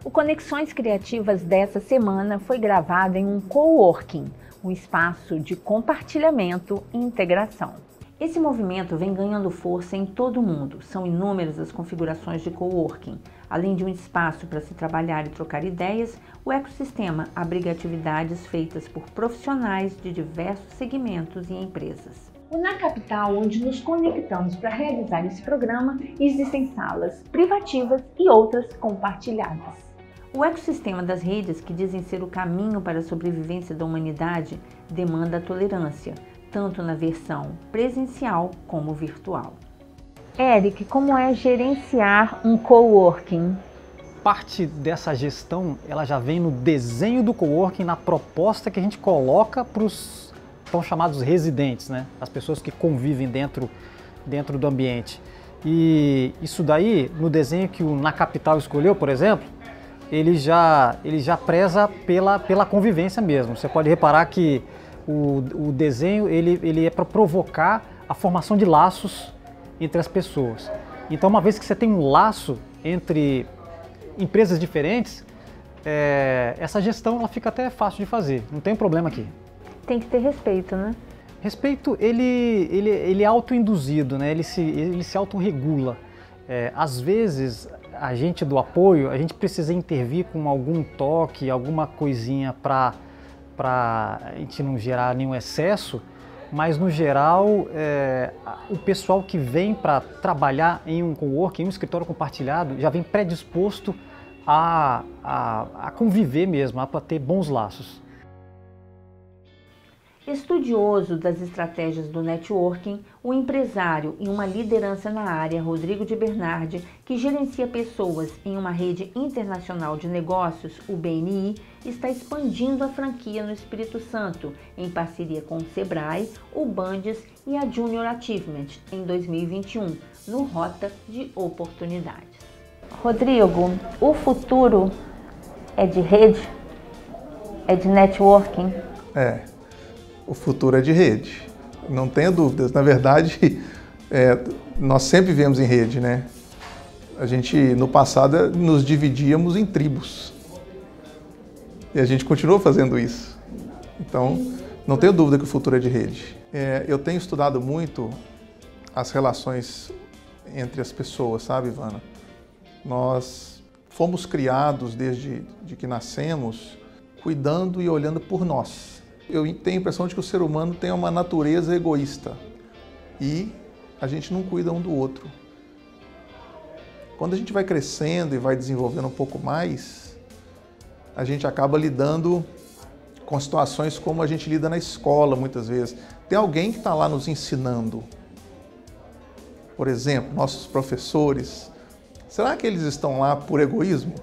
O Conexões Criativas dessa semana foi gravado em um coworking, um espaço de compartilhamento e integração. Esse movimento vem ganhando força em todo o mundo. São inúmeras as configurações de coworking. Além de um espaço para se trabalhar e trocar ideias, o ecossistema abriga atividades feitas por profissionais de diversos segmentos e empresas. Na capital, onde nos conectamos para realizar esse programa, existem salas privativas e outras compartilhadas. O ecossistema das redes, que dizem ser o caminho para a sobrevivência da humanidade, demanda a tolerância, tanto na versão presencial como virtual. Eric, como é gerenciar um coworking? Parte dessa gestão, ela já vem no desenho do coworking, na proposta que a gente coloca para os tão chamados residentes, né? As pessoas que convivem dentro do ambiente. E isso daí, no desenho que o Na Capital escolheu, por exemplo, ele já preza pela convivência mesmo. Você pode reparar que o desenho ele é para provocar a formação de laços entre as pessoas. Então, uma vez que você tem um laço entre empresas diferentes, essa gestão ela fica até fácil de fazer, não tem problema aqui. Tem que ter respeito, né? Respeito, ele é autoinduzido, né? Ele se autorregula. Às vezes, a gente do apoio, a gente precisa intervir com algum toque, alguma coisinha para a gente não gerar nenhum excesso, mas no geral, o pessoal que vem para trabalhar em um coworking, em um escritório compartilhado, já vem predisposto a conviver mesmo, a ter bons laços. Estudioso das estratégias do networking, o empresário e uma liderança na área, Rodrigo de Bernardi, que gerencia pessoas em uma rede internacional de negócios, o BNI, está expandindo a franquia no Espírito Santo, em parceria com o Sebrae, o Bandes e a Junior Achievement, em 2021, no Rota de Oportunidades. Rodrigo, o futuro é de rede? É de networking? O futuro é de rede, não tenha dúvidas. Na verdade, nós sempre vivemos em rede, né? A gente, no passado, nos dividíamos em tribos. E a gente continua fazendo isso. Então, não tenho dúvida que o futuro é de rede. Eu tenho estudado muito as relações entre as pessoas, sabe, Ivana? Nós fomos criados desde que nascemos, cuidando e olhando por nós. Eu tenho a impressão de que o ser humano tem uma natureza egoísta e a gente não cuida um do outro. Quando a gente vai crescendo e vai desenvolvendo um pouco mais, a gente acaba lidando com situações como a gente lida na escola muitas vezes. Tem alguém que está lá nos ensinando. Por exemplo, nossos professores. Será que eles estão lá por egoísmo?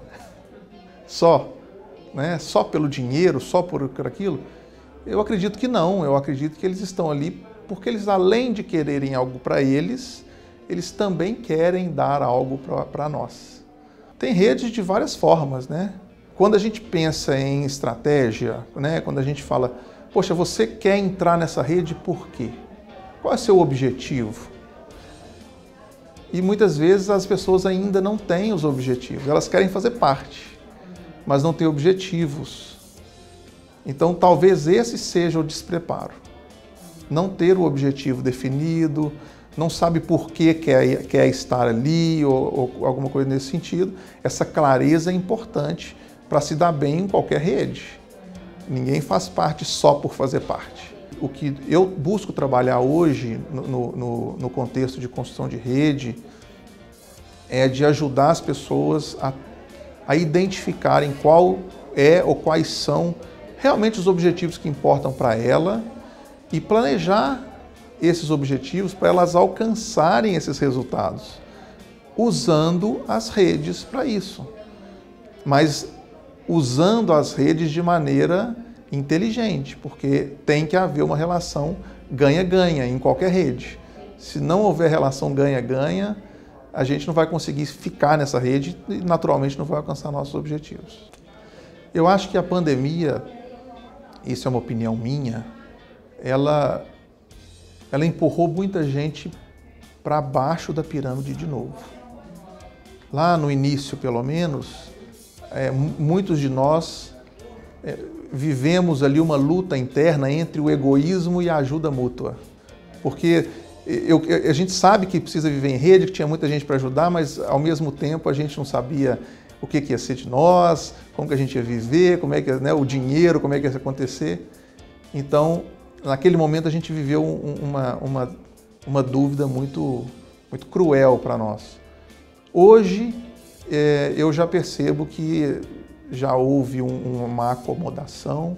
Só, né? Só pelo dinheiro, só por aquilo? Eu acredito que não, eu acredito que eles estão ali porque eles, além de quererem algo para eles também querem dar algo para nós. Tem redes de várias formas, né? Quando a gente pensa em estratégia, né? Quando a gente fala, poxa, você quer entrar nessa rede por quê? Qual é o seu objetivo? E muitas vezes as pessoas ainda não têm os objetivos, elas querem fazer parte, mas não têm objetivos. Então, talvez esse seja o despreparo. Não ter o objetivo definido, não sabe por que quer estar ali ou alguma coisa nesse sentido. Essa clareza é importante para se dar bem em qualquer rede. Ninguém faz parte só por fazer parte. O que eu busco trabalhar hoje no contexto de construção de rede é de ajudar as pessoas a identificarem qual é ou quais são realmente os objetivos que importam para ela e planejar esses objetivos para elas alcançarem esses resultados, usando as redes para isso. Mas usando as redes de maneira inteligente, porque tem que haver uma relação ganha-ganha em qualquer rede. Se não houver relação ganha-ganha, a gente não vai conseguir ficar nessa rede e naturalmente não vai alcançar nossos objetivos. Eu acho que a pandemia, isso é uma opinião minha, ela empurrou muita gente para baixo da pirâmide de novo. Lá no início, pelo menos, muitos de nós vivemos ali uma luta interna entre o egoísmo e a ajuda mútua. Porque a gente sabe que precisa viver em rede, que tinha muita gente para ajudar, mas ao mesmo tempo a gente não sabia o que ia ser de nós, como que a gente ia viver, como é que, né, o dinheiro, como é que ia acontecer. Então, naquele momento a gente viveu uma dúvida muito cruel para nós. Hoje, eu já percebo que já houve uma acomodação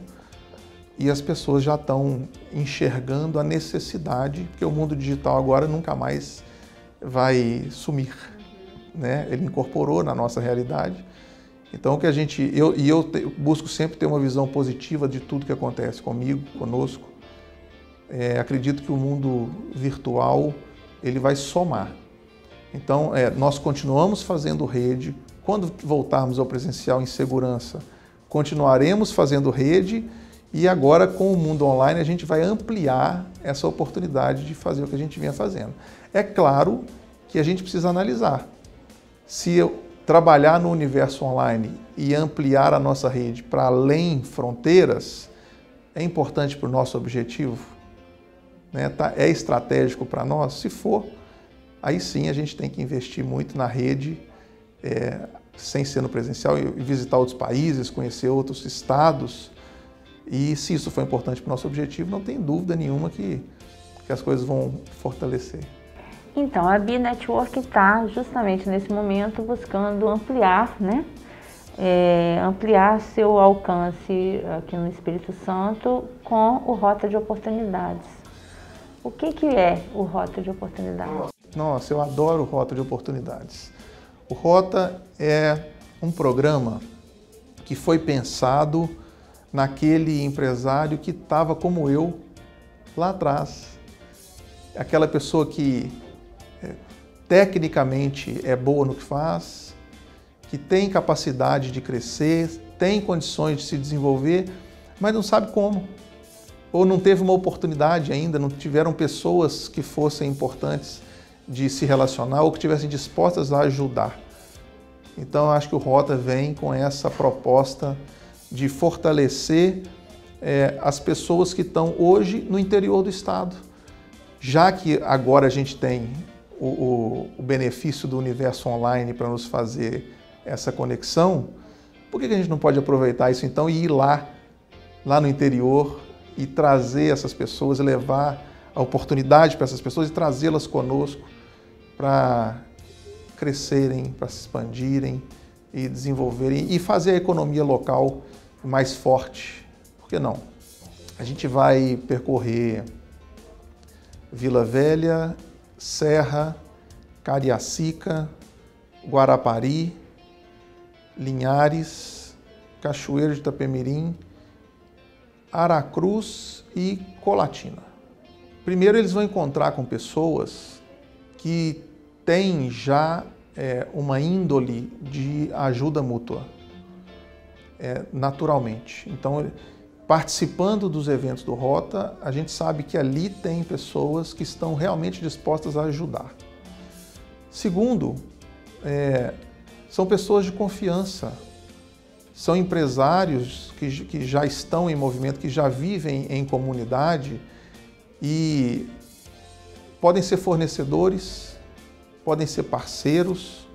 e as pessoas já estão enxergando a necessidade, porque o mundo digital agora nunca mais vai sumir, né? Ele incorporou na nossa realidade. Então, o que eu busco sempre ter uma visão positiva de tudo que acontece comigo, conosco. Acredito que o mundo virtual ele vai somar. Então, nós continuamos fazendo rede. Quando voltarmos ao presencial em segurança, continuaremos fazendo rede e agora com o mundo online a gente vai ampliar essa oportunidade de fazer o que a gente vinha fazendo. É claro que a gente precisa analisar. Se eu trabalhar no universo online e ampliar a nossa rede para além fronteiras, é importante para o nosso objetivo? Né? É estratégico para nós? Se for, aí sim a gente tem que investir muito na rede, sem ser no presencial, e visitar outros países, conhecer outros estados. E se isso for importante para o nosso objetivo, não tem dúvida nenhuma que as coisas vão fortalecer. Então, a B-Network está justamente nesse momento buscando ampliar, né? Ampliar seu alcance aqui no Espírito Santo com o Rota de Oportunidades. O que é o Rota de Oportunidades? Nossa, eu adoro o Rota de Oportunidades. O Rota é um programa que foi pensado naquele empresário que estava como eu lá atrás. Aquela pessoa que tecnicamente é boa no que faz, que tem capacidade de crescer, tem condições de se desenvolver, mas não sabe como. Ou não teve uma oportunidade ainda, não tiveram pessoas que fossem importantes de se relacionar ou que estivessem dispostas a ajudar. Então, eu acho que o Rota vem com essa proposta de fortalecer as pessoas que estão hoje no interior do estado. Já que agora a gente tem o benefício do universo online para nos fazer essa conexão, por que a gente não pode aproveitar isso então e ir lá no interior e trazer essas pessoas, levar a oportunidade para essas pessoas e trazê-las conosco para crescerem, para se expandirem e desenvolverem e fazer a economia local mais forte. Por que não? A gente vai percorrer Vila Velha, Serra, Cariacica, Guarapari, Linhares, Cachoeiro de Itapemirim, Aracruz e Colatina. Primeiro eles vão encontrar com pessoas que têm já uma índole de ajuda mútua, naturalmente. Então, participando dos eventos do Rota, a gente sabe que ali tem pessoas que estão realmente dispostas a ajudar. Segundo, são pessoas de confiança, são empresários que já estão em movimento, que já vivem em comunidade e podem ser fornecedores, podem ser parceiros,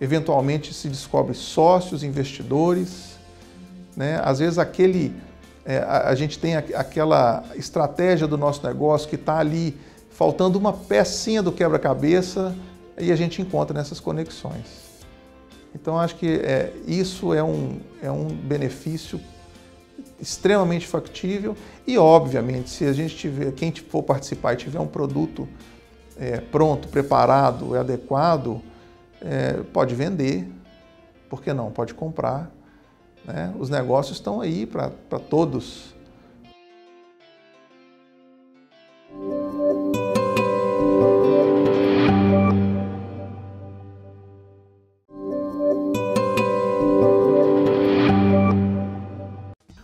eventualmente se descobre sócios, investidores, né? Às vezes a gente tem aquela estratégia do nosso negócio que está ali faltando uma pecinha do quebra-cabeça e a gente encontra nessas conexões. Então, acho que isso é um benefício extremamente factível e, obviamente, se a gente tiver, quem for participar e tiver um produto pronto, preparado, adequado, pode vender, por que não? Pode comprar, né? Os negócios estão aí para todos.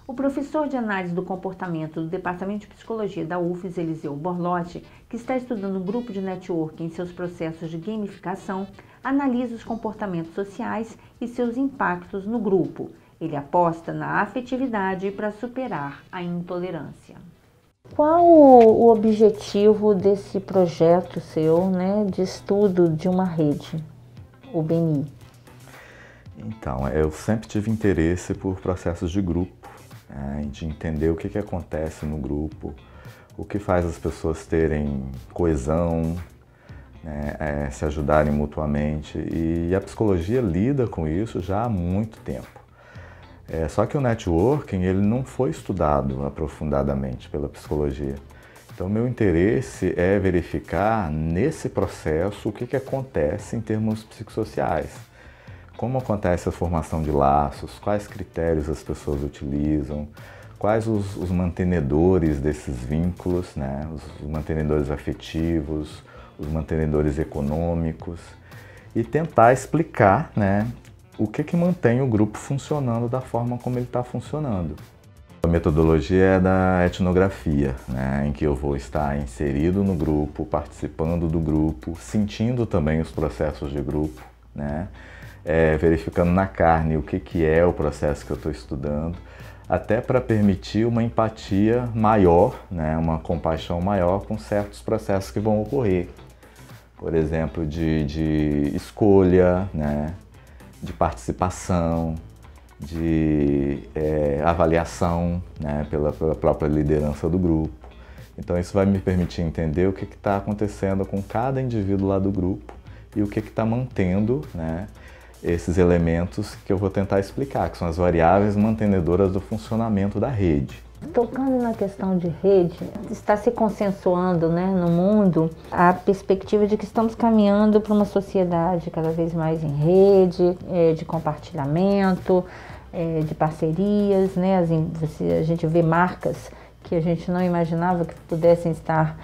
O professor de análise do comportamento do Departamento de Psicologia da UFES, Eliseu Borlotti, que está estudando o grupo de networking em seus processos de gamificação, analisa os comportamentos sociais e seus impactos no grupo. Ele aposta na afetividade para superar a intolerância. Qual o objetivo desse projeto seu, né, de estudo de uma rede, o BNI? Então, eu sempre tive interesse por processos de grupo, de entender o que acontece no grupo, o que faz as pessoas terem coesão, né, se ajudarem mutuamente. E a psicologia lida com isso já há muito tempo. Só que o networking ele não foi estudado aprofundadamente pela psicologia. Então, meu interesse é verificar nesse processo o que acontece em termos psicossociais. Como acontece a formação de laços, quais critérios as pessoas utilizam, quais os mantenedores desses vínculos, né? Os mantenedores afetivos, os mantenedores econômicos, e tentar explicar, né, o que mantém o grupo funcionando da forma como ele está funcionando. A metodologia é da etnografia, né, em que eu vou estar inserido no grupo, participando do grupo, sentindo também os processos de grupo, né, verificando na carne o que é o processo que eu estou estudando, até para permitir uma empatia maior, né, uma compaixão maior com certos processos que vão ocorrer. Por exemplo, de escolha, né, de participação, de avaliação, né, pela própria liderança do grupo. Então isso vai me permitir entender o que está acontecendo com cada indivíduo lá do grupo e o que está mantendo, né, esses elementos que eu vou tentar explicar, que são as variáveis mantenedoras do funcionamento da rede. Tocando na questão de rede, está se consensuando, né, no mundo a perspectiva de que estamos caminhando para uma sociedade cada vez mais em rede, de compartilhamento, de parcerias, né? A gente vê marcas que a gente não imaginava que pudessem estar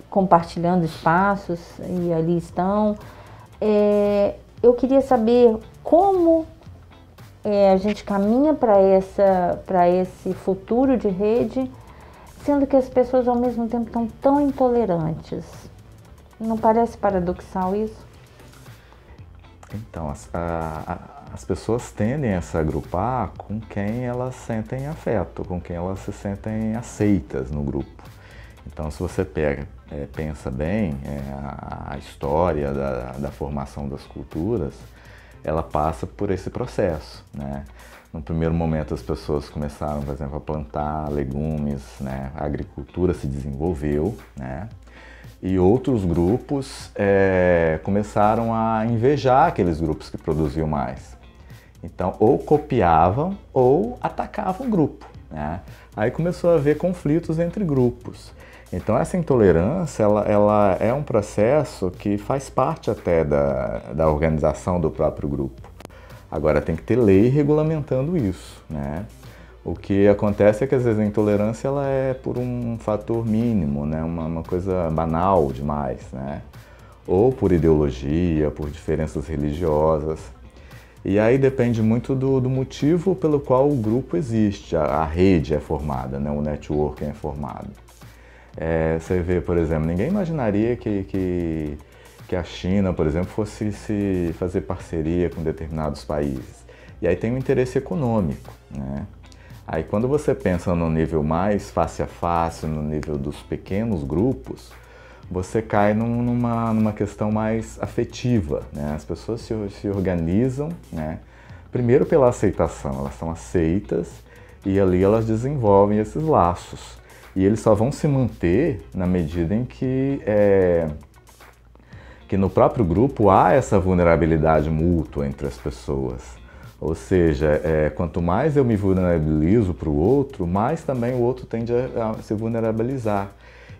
compartilhando espaços e ali estão. Eu queria saber como a gente caminha para esse futuro de rede, sendo que as pessoas ao mesmo tempo estão tão intolerantes. Não parece paradoxal isso? Então, as pessoas tendem a se agrupar com quem elas sentem afeto, com quem elas se sentem aceitas no grupo. Então, se você pensa bem, a história da formação das culturas, ela passa por esse processo, né? No primeiro momento as pessoas começaram, por exemplo, a plantar legumes, né? A agricultura se desenvolveu, né? E outros grupos começaram a invejar aqueles grupos que produziam mais. Então, ou copiavam ou atacavam o grupo, né? Aí começou a haver conflitos entre grupos. Então essa intolerância, ela é um processo que faz parte até da organização do próprio grupo. Agora tem que ter lei regulamentando isso, né? O que acontece é que às vezes a intolerância ela é por um fator mínimo, né? Uma coisa banal demais, né? Ou por ideologia, por diferenças religiosas. E aí depende muito do motivo pelo qual o grupo existe, a rede é formada, né? O networking é formado. Você vê, por exemplo, ninguém imaginaria que a China, por exemplo, fosse se fazer parceria com determinados países. E aí tem um interesse econômico, né? Aí quando você pensa no nível mais face a face, no nível dos pequenos grupos, você cai numa questão mais afetiva, né? As pessoas se organizam, né? Primeiro pela aceitação, elas são aceitas e ali elas desenvolvem esses laços. E eles só vão se manter na medida em que no próprio grupo há essa vulnerabilidade mútua entre as pessoas. Ou seja, quanto mais eu me vulnerabilizo para o outro, mais também o outro tende a se vulnerabilizar.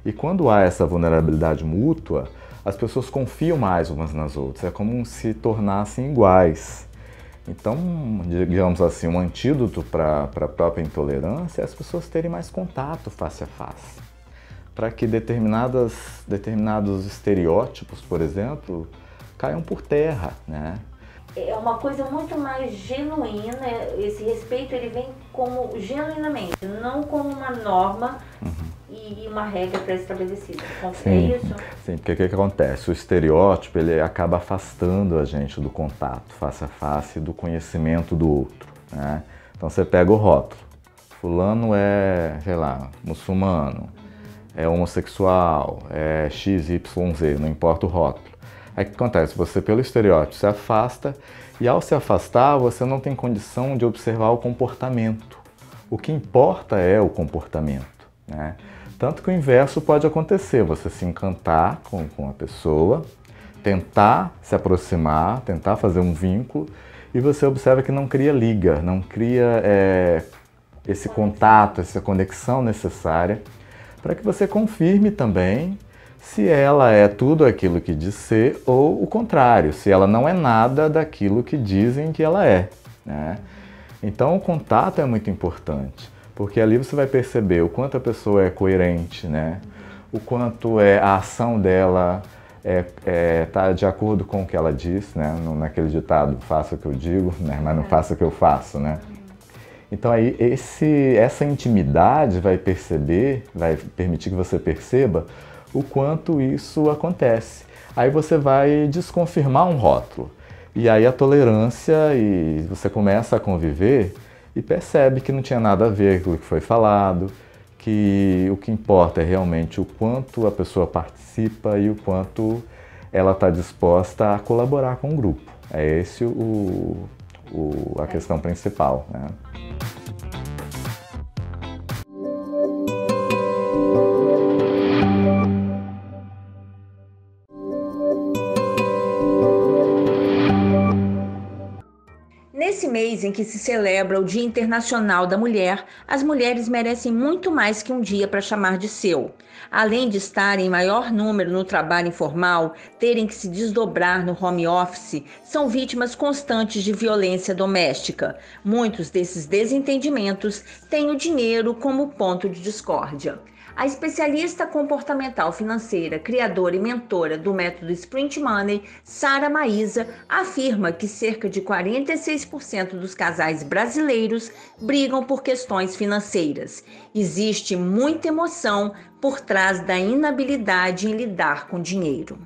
E quando há essa vulnerabilidade mútua, as pessoas confiam mais umas nas outras. É como se tornassem iguais. Então, digamos assim, um antídoto para a própria intolerância é as pessoas terem mais contato face a face. Para que determinados estereótipos, por exemplo, caiam por terra, né? É uma coisa muito mais genuína, esse respeito ele vem como genuinamente, não como uma norma e uma regra pré-estabelecida. Sim, É isso? sim, porque o que acontece? O estereótipo ele acaba afastando a gente do contato face a face, do conhecimento do outro, né? Então você pega o rótulo, fulano é, sei lá, muçulmano, é homossexual, é XYZ, não importa o rótulo. Aí o que acontece? Você, pelo estereótipo, se afasta e ao se afastar, você não tem condição de observar o comportamento. O que importa é o comportamento, né? Tanto que o inverso pode acontecer, você se encantar com a pessoa, tentar se aproximar, tentar fazer um vínculo, e você observa que não cria liga, não cria esse contato, essa conexão necessária para que você confirme também se ela é tudo aquilo que diz ser ou o contrário, se ela não é nada daquilo que dizem que ela é, né? Então o contato é muito importante, porque ali você vai perceber o quanto a pessoa é coerente, né? O quanto a ação dela tá de acordo com o que ela diz, né? Naquele ditado, faça o que eu digo, né? Mas não faça o que eu faço, né? Então aí essa intimidade vai permitir que você perceba o quanto isso acontece. Aí você vai desconfirmar um rótulo. E aí a tolerância, e você começa a conviver e percebe que não tinha nada a ver com o que foi falado, que o que importa é realmente o quanto a pessoa participa e o quanto ela está disposta a colaborar com o grupo. É esse a questão principal, né? Nesse mês em que se celebra o Dia Internacional da Mulher, as mulheres merecem muito mais que um dia para chamar de seu. Além de estarem em maior número no trabalho informal, terem que se desdobrar no home office, são vítimas constantes de violência doméstica. Muitos desses desentendimentos têm o dinheiro como ponto de discórdia. A especialista comportamental financeira, criadora e mentora do método Sprint Money, Sara Maísa, afirma que cerca de 46% dos casais brasileiros brigam por questões financeiras. Existe muita emoção por trás da inabilidade em lidar com dinheiro.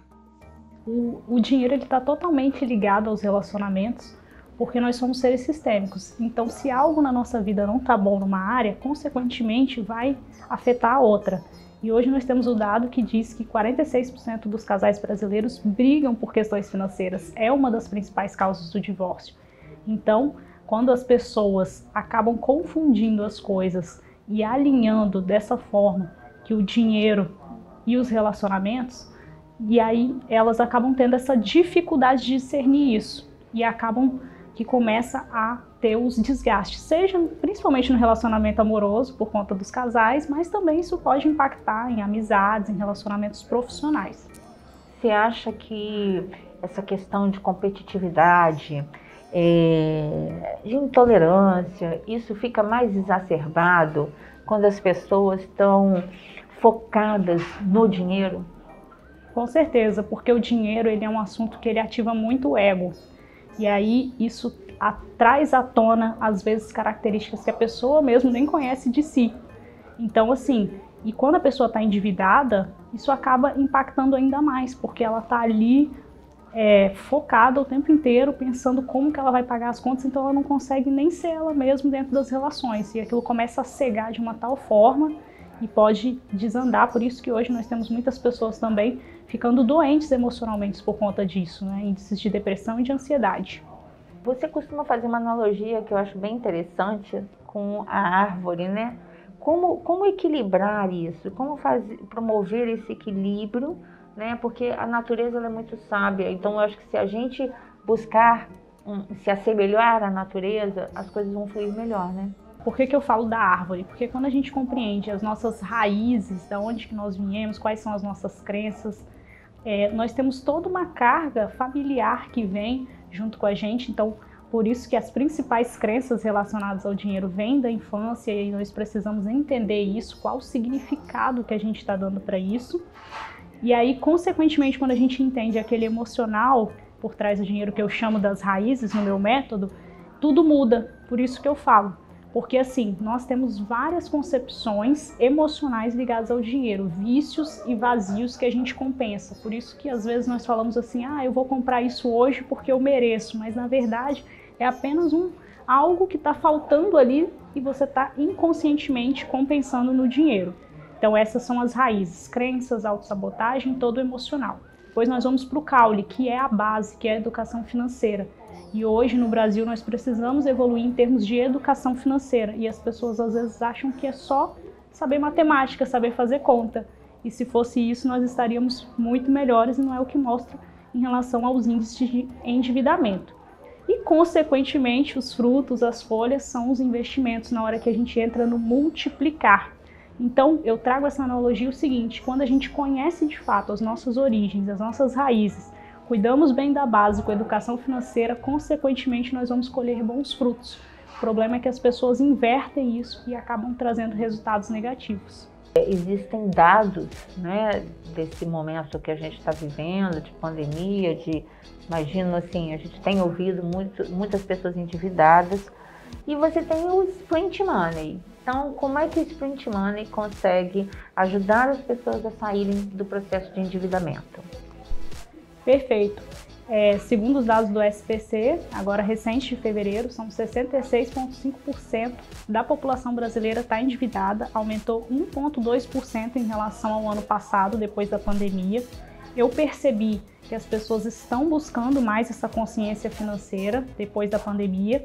O dinheiro está totalmente ligado aos relacionamentos, porque nós somos seres sistêmicos. Então, se algo na nossa vida não está bom numa área, consequentemente vai afetar a outra. E hoje nós temos o dado que diz que 46% dos casais brasileiros brigam por questões financeiras. É uma das principais causas do divórcio. Então, quando as pessoas acabam confundindo as coisas e alinhando dessa forma que o dinheiro e os relacionamentos, e aí elas acabam tendo essa dificuldade de discernir isso. E acabam que começa a ter os desgastes, seja principalmente no relacionamento amoroso por conta dos casais, mas também isso pode impactar em amizades, em relacionamentos profissionais. Você acha que essa questão de competitividade, de intolerância, isso fica mais exacerbado quando as pessoas estão focadas no dinheiro? Com certeza, porque o dinheiro ele é um assunto que ele ativa muito o ego. E aí isso traz à tona, às vezes, características que a pessoa mesmo nem conhece de si. Então, assim, e quando a pessoa está endividada, isso acaba impactando ainda mais, porque ela está ali focada o tempo inteiro, pensando como que ela vai pagar as contas, então ela não consegue nem ser ela mesma dentro das relações. E aquilo começa a cegar de uma tal forma e pode desandar. Por isso que hoje nós temos muitas pessoas também ficando doentes emocionalmente por conta disso, né? Índices de depressão e de ansiedade. Você costuma fazer uma analogia que eu acho bem interessante com a árvore, né? Como equilibrar isso? Como promover esse equilíbrio, né? Porque a natureza ela é muito sábia, então eu acho que se a gente buscar se assemelhar à natureza, as coisas vão fluir melhor, né? Por que eu falo da árvore? Porque quando a gente compreende as nossas raízes, de onde que nós viemos, quais são as nossas crenças, nós temos toda uma carga familiar que vem junto com a gente, então por isso que as principais crenças relacionadas ao dinheiro vêm da infância e nós precisamos entender isso, qual o significado que a gente está dando para isso. E aí, consequentemente, quando a gente entende aquele emocional por trás do dinheiro que eu chamo das raízes no meu método, tudo muda. Por isso que eu falo. Porque assim, nós temos várias concepções emocionais ligadas ao dinheiro, vícios e vazios que a gente compensa. Por isso que às vezes nós falamos assim, eu vou comprar isso hoje porque eu mereço, mas na verdade é apenas algo que está faltando ali e você está inconscientemente compensando no dinheiro. Então essas são as raízes, crenças, autossabotagem, todo emocional. Depois nós vamos para o caule, que é a base, que é a educação financeira. E hoje no Brasil nós precisamos evoluir em termos de educação financeira. E as pessoas às vezes acham que é só saber matemática, saber fazer conta. E se fosse isso, nós estaríamos muito melhores e não é o que mostra em relação aos índices de endividamento. E, consequentemente, os frutos, as folhas, são os investimentos na hora que a gente entra no multiplicar. Então, eu trago essa analogia o seguinte, quando a gente conhece de fato as nossas origens, as nossas raízes, cuidamos bem da base com a educação financeira, consequentemente nós vamos colher bons frutos. O problema é que as pessoas invertem isso e acabam trazendo resultados negativos. Existem dados, né, desse momento que a gente está vivendo, de pandemia, imagino assim, a gente tem ouvido muitas pessoas endividadas e você tem o Sprint Money. Então, como é que o Sprint Money consegue ajudar as pessoas a saírem do processo de endividamento? Perfeito. Segundo os dados do SPC, agora recente de fevereiro, são 66,5% da população brasileira está endividada, aumentou 1,2% em relação ao ano passado, depois da pandemia. Eu percebi que as pessoas estão buscando mais essa consciência financeira depois da pandemia.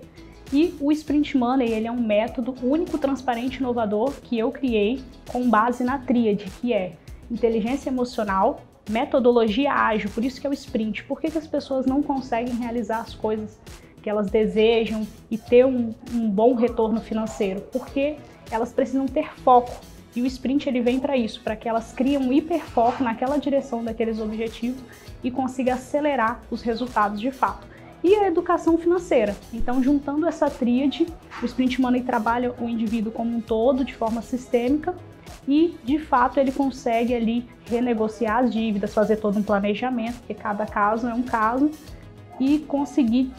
E o Sprint Money, ele é um método único, transparente e inovador que eu criei com base na tríade, que é inteligência emocional, metodologia ágil, por isso que é o sprint. Por que as pessoas não conseguem realizar as coisas que elas desejam e ter um bom retorno financeiro? Porque elas precisam ter foco. E o sprint ele vem para isso, para que elas criem um hiperfoco naquela direção daqueles objetivos e consigam acelerar os resultados de fato. E a educação financeira. Então, juntando essa tríade, o Sprint Money trabalha o indivíduo como um todo, de forma sistêmica, e, de fato, ele consegue ali renegociar as dívidas, fazer todo um planejamento, porque cada caso é um caso, e conseguir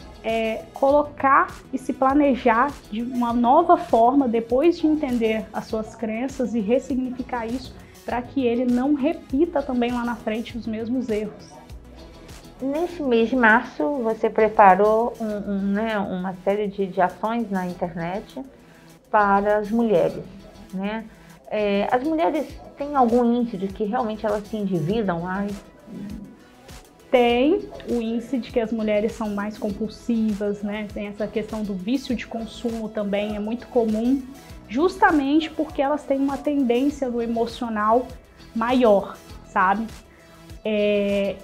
colocar e se planejar de uma nova forma, depois de entender as suas crenças e ressignificar isso, para que ele não repita também lá na frente os mesmos erros. Nesse mês de março, você preparou uma série de ações na internet para as mulheres, né? As mulheres têm algum índice de que realmente elas se endividam mais? Tem o índice de que as mulheres são mais compulsivas, né? Tem essa questão do vício de consumo também, é muito comum, justamente porque elas têm uma tendência do emocional maior, sabe?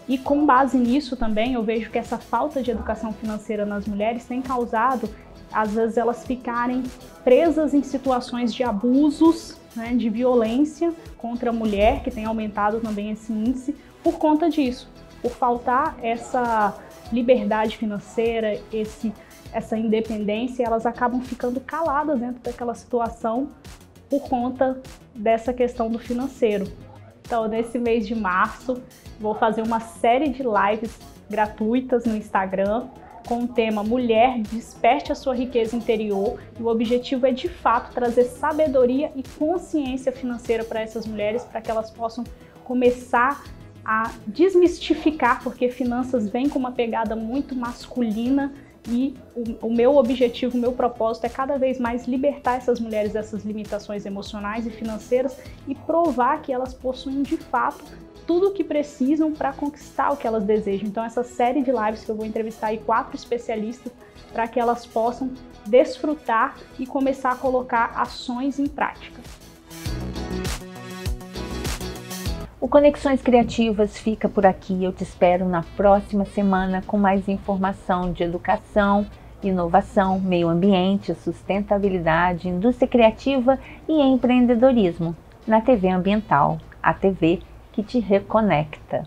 E com base nisso também, eu vejo que essa falta de educação financeira nas mulheres tem causado, às vezes, elas ficarem presas em situações de abusos, né, de violência contra a mulher, que tem aumentado também esse índice, por conta disso, por faltar essa liberdade financeira, essa independência, elas acabam ficando caladas dentro daquela situação por conta dessa questão do financeiro. Então, nesse mês de março, vou fazer uma série de lives gratuitas no Instagram com o tema Mulher, desperte a sua riqueza interior. E o objetivo é, de fato, trazer sabedoria e consciência financeira para essas mulheres, para que elas possam começar a desmistificar, porque finanças vem com uma pegada muito masculina. E o meu objetivo, o meu propósito é cada vez mais libertar essas mulheres dessas limitações emocionais e financeiras e provar que elas possuem de fato tudo o que precisam para conquistar o que elas desejam. Então, essa série de lives que eu vou entrevistar aí 4 especialistas para que elas possam desfrutar e começar a colocar ações em prática. O Conexões Criativas fica por aqui. Eu te espero na próxima semana com mais informação de educação, inovação, meio ambiente, sustentabilidade, indústria criativa e empreendedorismo na TV Ambiental, a TV que te reconecta.